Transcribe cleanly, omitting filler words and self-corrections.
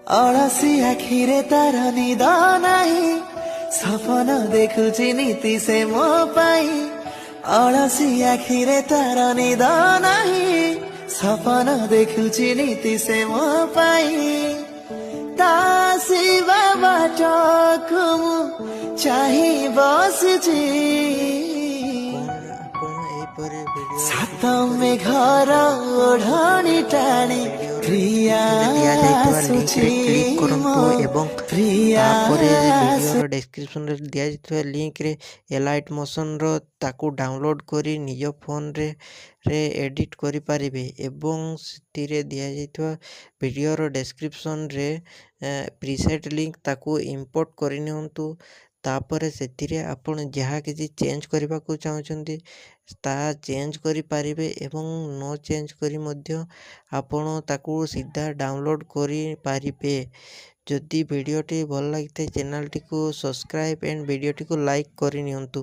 ଅଳସି ଆଖିରେ ତାର ନିଦ ନାହିଁ, ସପନ ଦେଖୁଛି ନୀତି ସେ ମୋ ପାଇଁ। ଅଳସି ଆଖିରେ ତାର ନିଦ ନାହିଁ, ସପନ ଦେଖୁଛି ନୀତି ସେ ମୋ ପାଇଁ। ତା ଆସିବା ବାଟକୁ ମୁଁ ଚାହିଁ ବସିଛି, ସାତ ମେଘର ଓଢ଼ଣି ଟାଣି ପ୍ରିୟା ଆସୁଛି ମୋ ପ୍ରିୟା ଭିଡ଼ିଓର ଡେସ୍କ୍ରିପ୍ସନରେ ଦିଆଯାଇଥିବା ଲିଙ୍କରେ ଏଲାଇଟ୍ ମୋସନର ତାକୁ ଡାଉନଲୋଡ଼ କରି ନିଜ ଫୋନରେ ଏଡ଼ିଟ୍ କରିପାରିବେ ଏବଂ ସେଥିରେ ଦିଆଯାଇଥିବା ଭିଡ଼ିଓର ଡେସ୍କ୍ରିପ୍ସନରେ ପ୍ରିସେଟ୍ ଲିଙ୍କ ତାକୁ ଇମ୍ପୋର୍ଟ କରିନିଅନ୍ତୁ। ତାପରେ ସେଥିରେ ଆପଣ ଯାହା କିଛି ଚେଞ୍ଜ କରିବାକୁ ଚାହୁଁଛନ୍ତି ତାହା ଚେଞ୍ଜ କରିପାରିବେ ଏବଂ ନ ଚେଞ୍ଜ କରି ମଧ୍ୟ ଆପଣ ତାକୁ ସିଧା ଡାଉନଲୋଡ଼ କରିପାରିବେ। ଯଦି ଭିଡ଼ିଓଟି ଭଲ ଲାଗିଥାଏ ଚ୍ୟାନେଲଟିକୁ ସବସ୍କ୍ରାଇବ୍ ଆଣ୍ଡ ଭିଡ଼ିଓଟିକୁ ଲାଇକ୍ କରିନିଅନ୍ତୁ।